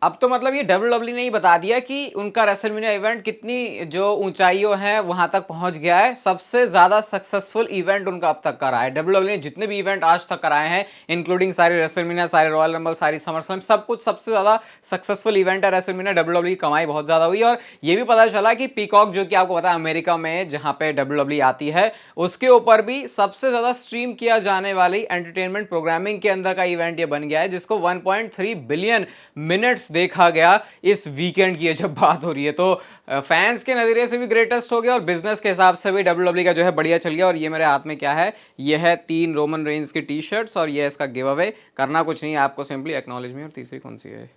अब तो मतलब ये डब्ल्यूडब्ल्यू ने ही बता दिया कि उनका रेसलमेनिया इवेंट कितनी जो ऊंचाइयों है वहां तक पहुंच गया है। सबसे ज्यादा सक्सेसफुल इवेंट उनका अब तक का रहा है। डब्ल्यूडब्ल्यू ने जितने भी इवेंट आज तक कराए हैं, इंक्लूडिंग सारे रेसलमेनिया, सारे रॉयल रंबल, सारी समरस्लैम, सब कुछ सबसे ज्यादा सक्सेसफुल इवेंट है रेसलमेनिया। डब्ल्यूडब्ल्यू की कमाई बहुत ज्यादा हुई। और ये भी पता चला कि पीकॉक, जो कि आपको पता है अमेरिका में जहां पे डब्ल्यूडब्ल्यू आती है, उसके ऊपर भी सबसे ज्यादा स्ट्रीम किया जाने वाली एंटरटेनमेंट प्रोग्रामिंग के अंदर का इवेंट ये बन गया है, जिसको 1.3 बिलियन मिनट्स देखा गया इस वीकेंड की जब बात हो रही है। तो फैंस के नजरिए से भी ग्रेटेस्ट हो गया और बिजनेस के हिसाब से भी डब्ल्यूडब्ल्यू का जो है बढ़िया चल गया। और ये मेरे हाथ में क्या है, ये है 3 रोमन रेंज की टी शर्ट्स और ये इसका गिव अवे। करना कुछ नहीं है आपको, सिंपली एक्नॉलेज मी। और तीसरी कौन सी है,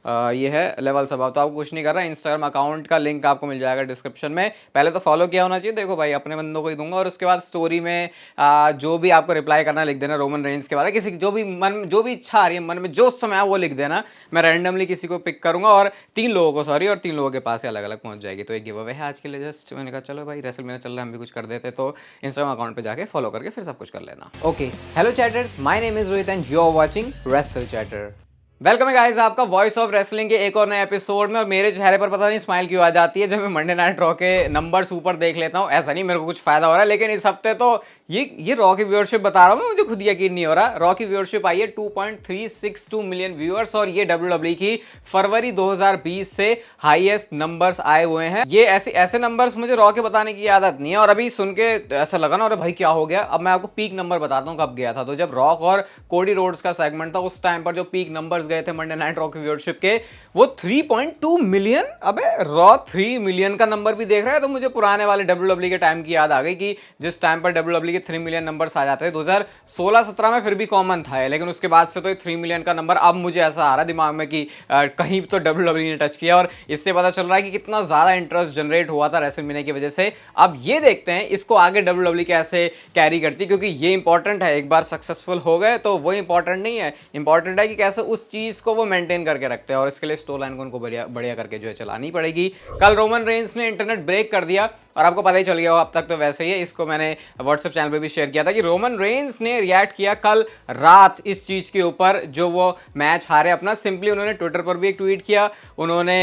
ये है लेवल सबाव। तो आपको कुछ नहीं कर रहा है, इंस्टाग्राम अकाउंट का लिंक आपको मिल जाएगा डिस्क्रिप्शन में। पहले तो फॉलो किया होना चाहिए। देखो भाई, अपने बंदों को ही दूंगा। और उसके बाद स्टोरी में जो भी आपको रिप्लाई करना लिख देना रोमन रेंज के बारे में। किसी जो भी मन, जो भी इच्छा आ रही है मन में, जो समय है वो लिख देना। मैं रैंडमली किसी को पिक करूंगा और 3 लोगों को, सॉरी, और 3 लोगों के पास अलग अलग पहुंच जाएगी। तो एक गिव अवे है आज के लिए। जस्ट मैंने कहा चलो भाई, रेसलमेनिया चल रहा है, हम भी कुछ कर देते। तो इंस्टाग्राम अकाउंट पे जाके फॉलो करके फिर सब कुछ कर लेना। Okay, hello chatters, my name is Rohit and you are watching wrestle chatter. Welcome है गाइस आपका वॉइस ऑफ रेसलिंग के एक और नए एपिसोड में। और मेरे चेहरे पर पता नहीं स्माइल क्यों आ जाती है जब मैं मंडे नाइट रॉ के नंबर्स ऊपर देख लेता हूँ। ऐसा नहीं मेरे को कुछ फायदा हो रहा है, लेकिन इस हफ्ते तो ये रॉ की व्यूअरशिप बता रहा हूँ मैं, मुझे खुद यकीन नहीं हो रहा। रॉ की व्यूअरशिप आई है 2.362 मिलियन व्यूअर्स और ये डब्ल्यूडब्ल्यू की फरवरी 2020 से हाईएस्ट नंबर्स आए हुए हैं। ये ऐसे नंबर्स मुझे रॉ के बताने की आदत नहीं है और अभी सुन के ऐसा लगा ना, अरे भाई क्या हो गया। अब मैं आपको पीक नंबर बताता हूँ कब गया था। तो जब रॉक और कोडी रोड्स का सेगमेंट था, उस टाइम पर जो पीक नंबर्स गए थे मंडे नाइट रॉ की व्यूअरशिप के, वो 3.2 मिलियन। अबे रॉ 3 मिलियन का नंबर भी देख रहा है। तो मुझे पुराने वाले डब्ल्यूडब्ल्यू के टाइम की याद आ गई कि जिस टाइम पर डब्ल्यूडब्ल्यू के 3 मिलियन नंबर्स आ जाते थे 2016-17 में, फिर भी कॉमन था। लेकिन उसके बाद से तो 3 मिलियन का नंबर अब मुझे ऐसा आ रहा है दिमाग में कि कहीं तो डब्ल्यूडब्ल्यू ने टच किया। और इससे पता चल रहा है कि कितना ज्यादा इंटरेस्ट जनरेट हुआ था रेसलमेनिया की वजह से। अब ये देखते हैं इसको आगे डब्ल्यूडब्ल्यू कैसे कैरी करती, क्योंकि ये इंपॉर्टेंट है। एक बार सक्सेसफुल हो गए तो वो इंपॉर्टेंट नहीं है, इंपॉर्टेंट है कि कैसे उस चीज को वो मेंटेन करके रखते हैं। और इसके लिए स्टोरी लाइन को उनको बढ़िया करके जो है चलानी पड़ेगी। कल रोमन रेंज ने इंटरनेट ब्रेक कर दिया और आपको पता ही चल गया हो, अब तक तो वैसे ही है। इसको मैंने व्हाट्सएप चैनल पे भी शेयर किया था कि रोमन रेंज ने रिएक्ट किया कल रात इस चीज के ऊपर जो वो मैच हारे अपना। सिंपली उन्होंने ट्विटर पर भी एक ट्वीट किया, उन्होंने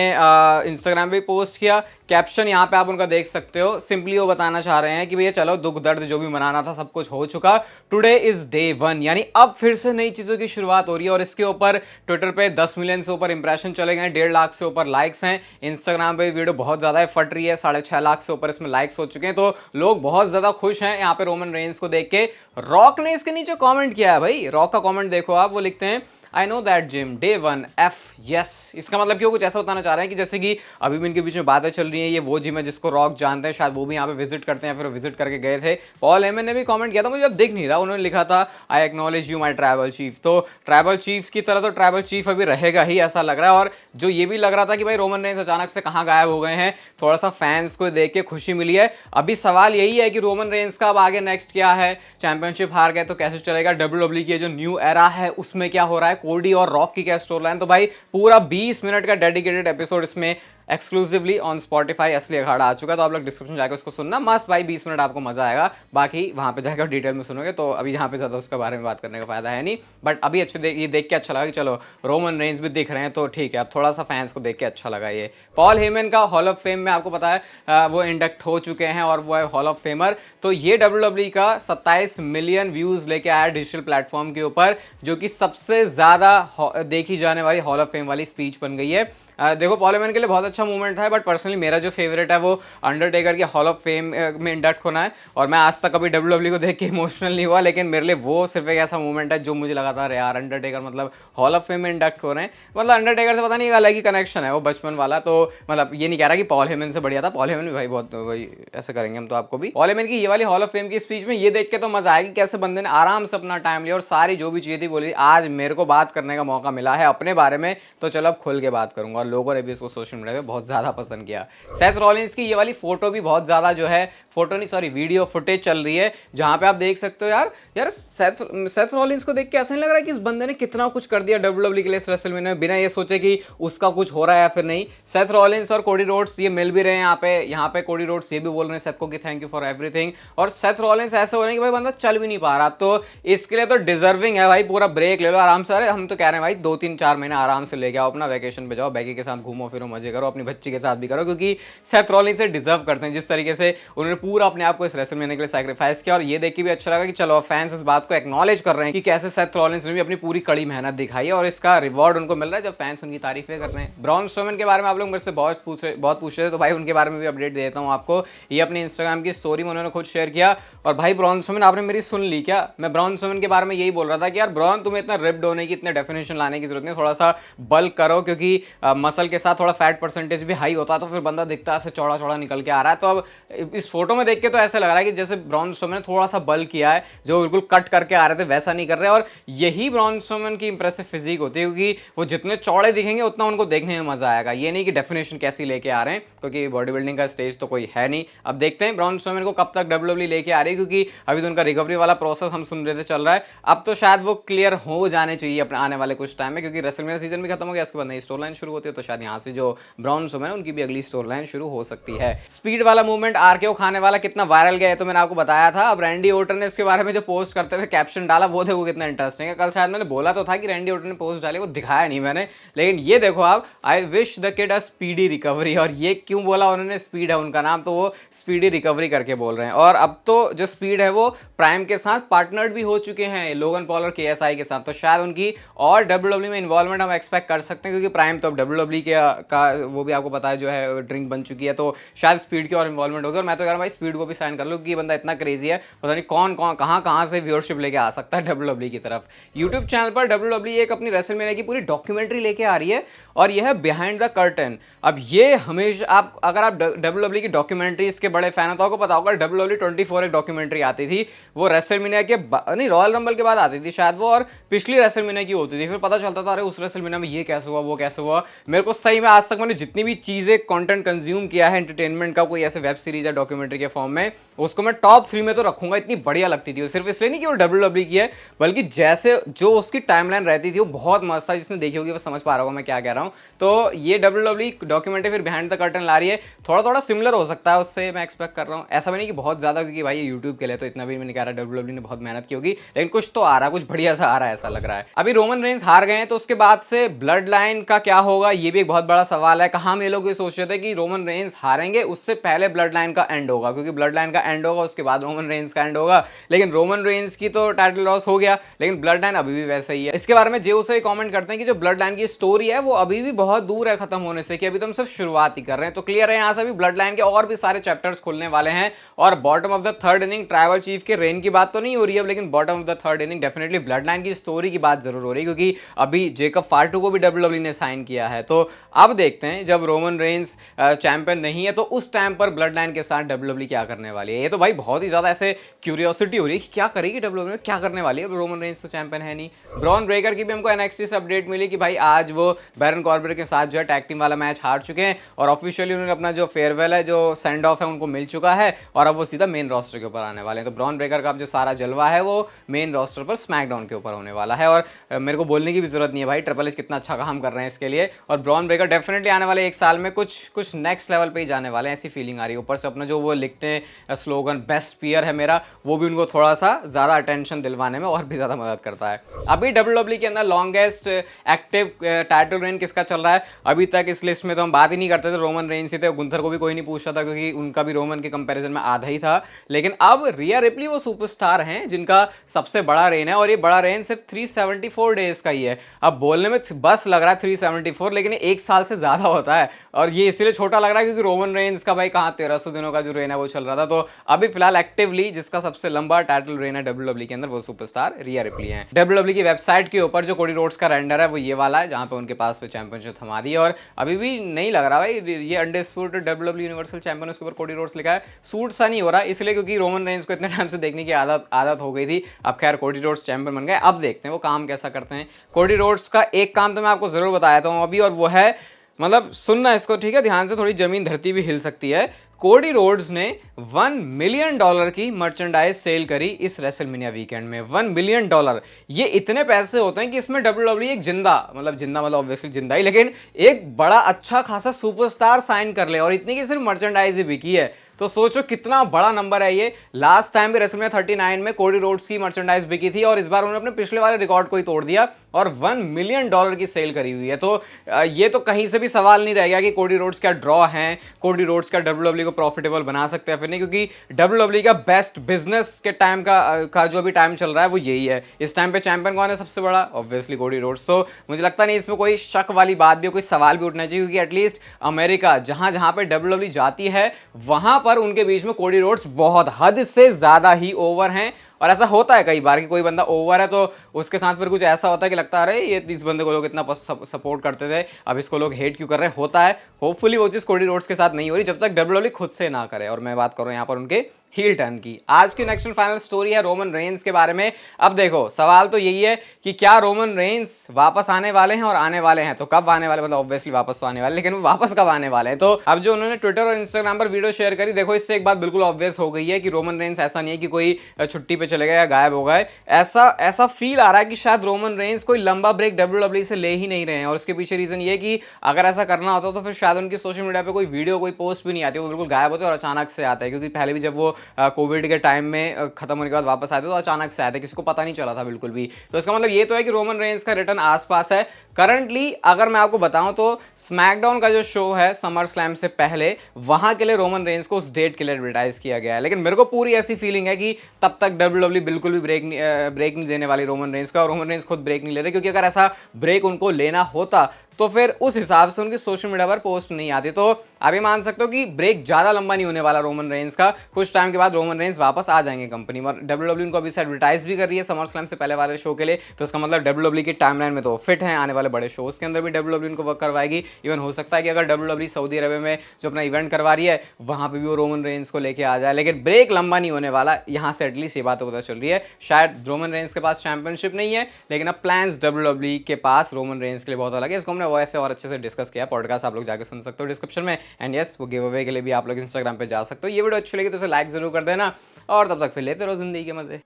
इंस्टाग्राम पे पोस्ट किया। कैप्शन यहाँ पे आप उनका देख सकते हो। सिंपली वो बताना चाह रहे हैं कि भैया चलो, दुख दर्द जो भी मनाना था सब कुछ हो चुका, टुडे इज डे 1, यानी अब फिर से नई चीजों की शुरुआत हो रही है। और इसके ऊपर ट्विटर पे 10 मिलियन से ऊपर इंप्रेशन चले गए, 1.5 लाख से ऊपर लाइक्स हैं। इंस्टाग्राम पे वीडियो बहुत ज्यादा फट रही है, 6.5 लाख से ऊपर इसमें लाइक्स हो चुके हैं। तो लोग बहुत ज्यादा खुश हैं यहाँ पे रोमन रेंज को देख के। रॉक ने इसके नीचे कमेंट किया है भाई, रॉक का कमेंट देखो आप, वो लिखते हैं I know that gym day 1 F yes. इसका मतलब क्यों, कुछ ऐसा बताना चाह रहे हैं कि जैसे कि अभी भी इनके बीच में बातें चल रही हैं, ये वो जिम है जिसको रॉक जानते हैं, शायद वो भी यहाँ पे विजिट करते हैं, फिर विजिट करके गए थे। पॉल हेमन ने भी कमेंट किया था, मुझे अब दिख नहीं रहा, उन्होंने लिखा था I acknowledge you my tribal chief. तो ट्राइबल चीफ की तरह तो ट्राइबल चीफ अभी रहेगा ही, ऐसा लग रहा है। और जो ये भी लग रहा था कि भाई रोमन रेंज अचानक से कहाँ गायब हो गए हैं, थोड़ा सा फैंस को देख के खुशी मिली है। अभी सवाल यही है कि रोमन रेंज का अब आगे नेक्स्ट क्या है। चैंपियनशिप हार गए तो कैसे चलेगा, डब्ल्यूडब्ल्यू की जो न्यू एरा है उसमें क्या हो रहा है, कोडी और रॉक की क्या स्टोरी लाइन। तो भाई पूरा 20 मिनट का डेडिकेटेड एपिसोड इसमें एक्सक्लूसिवली ऑन स्पॉटिफाई असली अखाड़ा आ चुका है। तो आप लोग डिस्क्रिप्शन जाकर उसको सुनना, मस्त भाई, 20 मिनट आपको मजा आएगा। बाकी वहां पे जाकर डिटेल में सुनोगे तो अभी यहाँ पे ज्यादा उसके बारे में बात करने का फायदा है नहीं। बट अभी ये देख के अच्छा लगा कि चलो रोमन रेंज भी दिख रहे हैं, तो ठीक है। अब थोड़ा सा फैंस को देख के अच्छा लगा। ये पॉल हेमन का हॉल ऑफ फेम में आपको पता है वो इंडक्ट हो चुके हैं और वो है हॉल ऑफ फेमर। तो ये डब्ल्यूडब्ल्यू का 27 मिलियन व्यूज लेके आया डिजिटल प्लेटफॉर्म के ऊपर, जो कि सबसे ज्यादा देखी जाने वाली हॉल ऑफ फेम वाली स्पीच बन गई है। देखो पॉल हेमन के लिए बहुत अच्छा मूवमेंट था, बट पर्सनली मेरा जो फेवरेट है वो अंडरटेकर के हॉल ऑफ फेम में इंडक्ट होना है। और मैं आज तक कभी डब्ल्यूडब्ल्यू को देख के इमोशनल नहीं हुआ, लेकिन मेरे लिए वो सिर्फ एक ऐसा मूवमेंट है जो मुझे लगा था अरे यार अंडरटेकर मतलब हॉल ऑफ फेम में इंडक्ट हो रहे हैं। मतलब अंडरटेकर से पता नहीं, एक अलग ही कनेक्शन है वो बचपन वाला। तो मतलब ये नहीं कह रहा कि पॉल हेमन से बढ़िया था, पॉल हेमन भी भाई बहुत, वही ऐसे करेंगे हम तो आपको भी। पॉल हेमन की ये वाली हॉल ऑफ फेम की स्पीच में ये देख के तो मजा आएगी कैसे बंदे ने आराम से अपना टाइम लिया और सारी जो भी चीजें थी बोली। आज मेरे को बात करने का मौका मिला है अपने बारे में, तो चलो अब खुल के बात करूंगा। और लोगों ने भी इसको सोशल मीडिया पे बहुत ज्यादा पसंद किया। सेथ रॉलिंस की ये वाली फोटो भी बहुत ज्यादा जो है, फोटो नहीं सॉरी वीडियो फुटेज चल रही है, जहां पे आप देख सकते हो यार सेथ रॉलिंस को देख के ऐसा नहीं लग रहा है कि इस बंदे ने कितना कुछ कर दिया डब्ल्यूडब्ल्यू के लिए इस रेसलमेनिया में, बिना ये सोचे कि उसका कुछ हो रहा है या फिर नहीं। सेथ रॉलिंस और कोडी रोड्स ये मिल भी रहे हैं यहाँ पे कोडी रोड्स ये भी बोल रहे हैं सेथ को कि थैंक यू फॉर एवरीथिंग। और सेथ रॉलिंस ऐसे हो रहे हैं कि भाई बंदा चल भी नहीं पा रहा, तो इसके लिए तो डिजर्विंग है भाई, पूरा ब्रेक ले लो आराम से। अरे अरे हम तो कह रहे हैं भाई 2-3-4 महीने आराम से लेके आओ, अपना वैकेशन पे जाओ, बैगी के साथ घूमो फिरो, मजे करो, अपनी बच्ची के साथ भी करो, क्योंकि सेथ रॉलिंस से डिजर्व करते हैं जिस तरीके से उन्होंने पूरा अपने आप को इस रेसलमेनिया के लिए सैक्रिफाइस किया। और ये देख के भी अच्छा लगा कि चलो फैंस इस बात को एक्नॉलेज कर रहे हैं कि कैसे सेथ रॉलिंस ने भी अपनी पूरी कड़ी मेहनत दिखाई है और इसका रिवॉर्ड उनको मिल रहा है जब फैंस उनकी तारीफें कर रहे हैं। ब्रॉन स्ट्रोमैन के बारे में आप लोग मेरे से बहुत पूछ रहे थे, तो भाई उनके बारे में भी अपडेट देता हूँ आपको। ये अपनी इंस्टाग्राम की स्टोरी में उन्होंने खुद शेयर किया। और भाई ब्रॉन स्ट्रोमैन, आपने मेरी सुन ली क्या? मैं ब्रॉन स्ट्रोमैन के बारे में यही बोल रहा था कि यार ब्रॉन, तुम्हें इतना रिप्ड होने की, इतने डेफिनेशन लाने की जरूरत नहीं, थोड़ा सा बल्क करो, क्योंकि मसल के साथ थोड़ा फैट परसेंटेज भी हाई होता है तो फिर बंदा दिखता है ऐसे चौड़ा चौड़ा निकल के आ रहा है। तो अब इस फोटो में देख के तो ऐसे लग रहा है कि जैसे ब्रॉन स्ट्रोमैन ने थोड़ा सा बल्क किया है, जो बिल्कुल कट करके आ रहे थे वैसा नहीं कर रहे। और यही ब्रॉन स्ट्रोमैन की इंप्रेसिव फिजिक होती है, क्योंकि वो जितने चौड़े दिखेंगे उतना उनको देखने में मजा आएगा। ये नहीं कि डेफिनेशन कैसी लेके आ रहे हैं, क्योंकि बॉडी बिल्डिंग का स्टेज तो कोई है नहीं। अब देखते हैं ब्रॉन स्ट्रोमैन को कब तक डब्ल्यूडब्ल्यूई लेके आ रही है, क्योंकि अभी तो उनका रिकवरी वाला प्रोसेस हम सुन रहे थे चल रहा है। अब तो शायद वो क्लियर हो जाने चाहिए अपने आने वाले कुछ टाइम में, क्योंकि रेसलमेनिया सीजन भी खत्म हो गया, इसके बाद नई स्टोरी लाइन शुरू होती है, तो शायद यहाँ से जो ब्रॉन स्ट्रोमैन है उनकी भी अगली स्टोरी लाइन शुरू हो सकती है। स्पीड वाला मूवमेंट आरकेओ खाने वाला कितना वायरल गया है तो मैंने आपको बताया था। अब रैंडी ओर्टन ने इसके बारे में जो पोस्ट करते हुए कैप्शन डाला वो देखो कितना इंटरेस्टिंग है। कल शायद मैंने बोला तो था कि रैंडी ओर्टन ने पोस्ट डाली, वो दिखाया नहीं मैंने, लेकिन ये देखो आप, I wish the kid a speedy recovery. और ये क्यों बोला उन्होंने, स्पीड है उनका नाम, तो वो स्पीडी रिकवरी करके बोल रहे हैं। और अब तो जो स्पीड है वो प्राइम के साथ पार्टनर्ड भी हो चुके हैं, लोगन पॉल और केएसआई के साथ, तो शायद उनकी और डब्ल्यूडब्ल्यूई में इन्वॉल्वमेंट हम एक्सपेक्ट कर सकते हैं, क्योंकि प्राइम तो अब डब्ल्यूडब्ल्यूई का वो भी आपको पता है जो है ड्रिंक बन चुकी है, तो शायद स्पीड की और इन्वॉल्वमेंट होगी। और मैं तो कह रहा हूं भाई स्पीड को भी साइन कर लो, क्योंकि ये बंदा इतना क्रेजी है, पता नहीं कौन कौन कहां से व्यूअरशिप लेके आ सकता है डब्ल्यूडब्ल्यूई की तरफ। यूट्यूब चैनल पर डब्ल्यूडब्ल्यूई एक अपनी रेसलमेनिया की पूरी डॉक्यूमेंट्री लेके आ रही है, और यह है बिहाइंड द कर्टन। अब ये हमेशा आप अगर आप डब्ल्यूडब्ल्यूई की डॉक्यूमेंट्रीज के बड़े फैन हो तो आपको पता होगा डब्ल्यूडब्ल्यूई 24 एक डॉक्यूमेंट्री आती थी, वो रेसलमेनिया के नहीं रॉयल रंबल के बाद आती थी शायद वो, और पिछली रेसलमेनिया की होती थी। फिर पता चलता था अरे उस रेसलमेनिया में ये कैसे हुआ वो कैसे हुआ। मेरे को सही में आज तक मैंने जितनी भी चीजें कंटेंट कंज्यूम किया है एंटरटेनमेंट का, कोई ऐसे वेब सीरीज या डॉक्यूमेंट्री के फॉर्म में, उसको मैं टॉप 3 में तो रखूंगा। इतनी बढ़िया लगती थी वो, सिर्फ इसलिए नहीं कि वो डब्ल्यूडब्ल्यूई की है, बल्कि जैसे जो उसकी टाइमलाइन रहती थी वो बहुत मस्त था। जिसने देखी होगी वो समझ पा रहा होगा मैं क्या कह रहा हूँ। तो ये डब्ल्यूडब्ल्यूई डॉक्यूमेंट्री फिर बिहाइंड द कर्टन ला रही है, थोड़ा थोड़ा सिमिलर हो सकता है उससे, मैं एक्सपेक्ट कर रहा हूँ। ऐसा भी नहीं कि बहुत ज्यादा, क्योंकि भाई यूट्यूब के लिए तो इतना भी मैं नहीं कह रहा डब्ल्यूडब्ल्यूई ने बहुत मेहनत की होगी, लेकिन कुछ तो आ रहा, कुछ बढ़िया सा आ रहा है ऐसा लग रहा है। अभी रोमन रेंस हार गए हैं, तो उसके बाद से ब्लड लाइन का क्या होगा ये भी एक बहुत बड़ा सवाल है। कहाँ में लोग ये सोच रहे थे कि रोमन रेंस हारेंगे उससे पहले ब्लड लाइन का एंड होगा, क्योंकि ब्लड लाइन का एंड होगा उसके बाद रोमन रेंस का एंड होगा, लेकिन रोमन रेंस की तो टाइटल लॉस हो गया, लेकिन ब्लड लाइन अभी भी वैसा ही है। इसके बारे में जेओ से कमेंट करते हैं कि जो ब्लड लाइन की स्टोरी है वो अभी भी बहुत दूर है खत्म होने से, कि अभी तो हम सिर्फ शुरुआत ही कर रहे हैं। तो क्लियर है यहाँ से भी ब्लड लाइन के और भी सारे चैप्टर्स खुलने वाले हैं। और bottom of the third inning tribal chief के रेन की बात तो नहीं हो रही है, लेकिन bottom of the third inning definitely blood line की स्टोरी की बात जरूर हो रही है, क्योंकि अभी जेकब फार्टू को भी डब्ल्यूडब्ल्यूई ने साइन किया है। तो अब देखते हैं जब रोमन रेंस चैंपियन नहीं है तो उस टाइम पर ब्लड लाइन के साथ डब्ल्यूडब्ल्यूई क्या करने वाली है। ये तो भाई बहुत ही ज्यादा ऐसे क्यूरियोसिटी हो रही है कि क्या करेगी डब्ल्यूडब्ल्यूई, क्या करने वाली है। रोमन रेंस तो चैंपियन है नहीं। ब्रॉन ब्रेकर की भी हमको एनएक्सटी से अपडेट मिली कि भाई आज वो बैरन कॉर्बिन के साथ जो है टैग टीम वाला मैच हार चुके हैं, और ऑफिशियली उन्होंने अपना जो फेयरवेल है, जो सेंड ऑफ है उनको मिल चुका है, और अब वो सीधा मेन रोस्टर के ऊपर आने वाले हैं। तो ब्रॉन ब्रेकर का अब जो सारा जलवा है वो मेन रोस्टर पर स्मैकडाउन के ऊपर होने वाला है। और मेरे को बोलने की भी जरूरत नहीं है भाई, ट्रिपल एच कितना अच्छा काम कर रहे हैं इसके लिए। और ब्रॉन ब्रेकर डेफिनेटली आने वाले एक साल में कुछ नेक्स्ट लेवल पे ही जाने वाले हैं, ऐसी फीलिंग आ रही है। ऊपर से अपना जो वो लिखते हैं स्लोगन बेस्ट स्पीयर है मेरा, वो भी उनको थोड़ा सा ज्यादा अटेंशन दिलवाने में और भी ज्यादा मदद करता है। अभी डब्ल्यूडब्ल्यूई के अंदर लॉन्गेस्ट एक्टिव टाइटल रेन किसका चल रहा है अभी तक इस लिस्ट में तो हम बात ही नहीं करते थे, रोमन रेंस ही थे। गुंथर को भी कोई नहीं पूछता था, क्योंकि उनका भी रोमन के कंपैरिजन में आधा ही था। लेकिन अब रिया रिप्ली वो सुपरस्टार हैं जिनका सबसे बड़ा रेन है, और ये बड़ा रेन सिर्फ 374 डेज का ही है। अब बोलने में बस लग रहा है 374, लेकिन एक साल से ज्यादा होता है, और ये इसलिए छोटा लग रहा है क्योंकि रोमन रेंस का भाई कहाँ 1300 दिनों का जो रेन है वो चल रहा था। तो अभी फिलहाल एक्टिवली जिसका सबसे लंबा टाइटल रेन है डब्ल्यूडब्ल्यूई के अंदर वो सुपरस्टार रिया रिप्ली है। डब्ल्यूडब्ल्यूई की वेबसाइट के ऊपर जो कोडी रोड्स का रेंडर है वो ये वाला है, जहां पे उनके पास पे चैंपियनशिप थमा दी है। और अभी भी नहीं लग रहा भाई ये अनडिस्प्यूटेड डब्ल्यूडब्ल्यूई यूनिवर्सल चैंपियन, उसके ऊपर कोडी रोड्स लिखा है। सूट सा नहीं हो रहा, इसलिए क्योंकि रोमन रेंस को इतने टाइम से देखने की आदत हो गई थी। अब खैर कोडी रोड्स चैंपियन बन गए, अब देखते हैं वो काम कैसा करते हैं। कोडी रोड्स का एक काम तो मैं आपको जरूर बताया था अभी, और वो है, मतलब सुनना इसको ठीक है ध्यान से, थोड़ी जमीन धरती भी हिल सकती है। कोडी रोड्स ने $1 मिलियन की मर्चेंडाइज सेल करी इस रेसलमेनिया वीकेंड में। $1 मिलियन, ये इतने पैसे होते हैं कि इसमें डब्ल्यूडब्ल्यूई एक जिंदा मतलब ऑब्वियसली जिंदा ही, लेकिन एक बड़ा अच्छा खासा सुपरस्टार साइन कर ले, और इतनी की सिर्फ मर्चेंडाइज ही बिकी है। तो सोचो कितना बड़ा नंबर है ये। लास्ट टाइम भी रेसलमेनिया 39 में कोडी रोड्स की मर्चेंडाइज बिकी थी, और इस बार उन्होंने अपने पिछले वाले रिकॉर्ड को ही तोड़ दिया, और $1 मिलियन की सेल करी हुई है। तो ये तो कहीं से भी सवाल नहीं रह गया कि कोडी रोड्स क्या ड्रॉ हैं, कोडी रोड्स क्या WWE को प्रॉफिटेबल बना सकते हैं फिर नहीं, क्योंकि WWE का बेस्ट बिजनेस के टाइम का जो भी टाइम चल रहा है वो यही है। इस टाइम पे चैंपियन कौन है सबसे बड़ा? Obviously Cody Rhodes. तो मुझे लगता नहीं इसमें कोई शक वाली बात भी, कोई सवाल भी उठना चाहिए, क्योंकि एटलीस्ट अमेरिका जहां जहां पे WWE जाती है वहां पर उनके बीच में कोडी रोड्स बहुत हद से ज्यादा ही ओवर हैं। और ऐसा होता है कई बार कि कोई बंदा ओवर है तो उसके साथ फिर कुछ ऐसा होता है कि लगता है अरे ये इस बंदे को लोग इतना सपोर्ट करते थे, अब इसको लोग हेट क्यों कर रहे हैं। होता है, होपफुली वो चीज़ कोडी रोड्स के साथ नहीं हो रही जब तक WWE खुद से ना करे। और मैं बात कर रहा हूँ यहाँ पर उनके हील टर्न की। आज की नेक्स्ट फाइनल स्टोरी है रोमन रेंस के बारे में। अब देखो सवाल तो यही है कि क्या रोमन रेंस वापस आने वाले हैं, और आने वाले हैं तो कब आने वाले, मतलब ऑब्वियसली वापस तो आने वाले, लेकिन वो वापस कब आने वाले हैं। तो अब जो उन्होंने ट्विटर और इंस्टाग्राम पर वीडियो शेयर करी, देखो इससे एक बात बिल्कुल ऑब्वियस हो गई है कि रोमन रेंस ऐसा नहीं है कि कोई छुट्टी पे चले गए या गायब हो गए। ऐसा फील आ रहा है कि शायद रोमन रेंस कोई लंबा ब्रेक WWE से ले ही नहीं रहे हैं। और उसके पीछे रीजन ये कि अगर ऐसा करना होता तो फिर शायद उनकी सोशल मीडिया पे कोई वीडियो, कोई पोस्ट भी नहीं आती, वो बिल्कुल गायब होते और अचानक से आता है। क्योंकि पहले भी जब वो कोविड के टाइम में खत्म होने के बाद वापस आए थे तो अचानक से आए थे, किसी को पता नहीं चला था बिल्कुल भी। तो इसका मतलब ये तो है कि रोमन रेंस का रिटर्न आसपास है। करंटली अगर मैं आपको बताऊं तो स्मैकडाउन का जो शो है समर स्लैम से पहले, वहां के लिए रोमन रेंस को उस डेट के लिए एडवर्टाइज किया गया है। लेकिन मेरे को पूरी ऐसी फीलिंग है कि तब तक WWE बिल्कुल भी ब्रेक नहीं देने वाली रोमन रेंस का, और रोमन रेंस खुद ब्रेक नहीं ले रहे। क्योंकि अगर ऐसा ब्रेक उनको लेना होता तो फिर उस हिसाब से उनकी सोशल मीडिया पर पोस्ट नहीं आती। तो आप ये मान सकते हो कि ब्रेक ज्यादा लंबा नहीं होने वाला रोमन रेंस का। कुछ टाइम के बाद रोमन रेंस वापस आ जाएंगे कंपनी में। और WWE उनको अभी से एडवर्टाइज भी कर रही है समर स्लैम से पहले वाले शो के लिए। तो इसका मतलब WWE की टाइमलाइन में तो फिट है, आने वाले बड़े शोज के अंदर भी WWE उनको वर्क करवाएगी। इवन हो सकता है कि अगर WWE सऊदी अरब में जो अपना इवेंट करवा रही है वहां पर भी वो रोमन रेंस को लेकर आ जाए। लेकिन ब्रेक लंबा नहीं होने वाला, यहाँ से एटलीस्ट ये बात पता चल रही है। शायद रोमन रेंस के पास चैंपियनशिप नहीं है, लेकिन अब प्लान्स WWE के पास रोमन रेंस के लिए बहुत अलग है। इसको हमने वैसे और अच्छे से डिस्कस किया, पॉडकास्ट आप लोग जाके सुन सकते हो डिस्क्रिप्शन में। एंड यस, वो गिव अवे के लिए भी आप लोग इंस्टाग्राम पे जा सकते हो। ये वीडियो अच्छी लगी तो उसे लाइक जरूर कर देना, और तब तक फिर लेते रहो जिंदगी के मजे।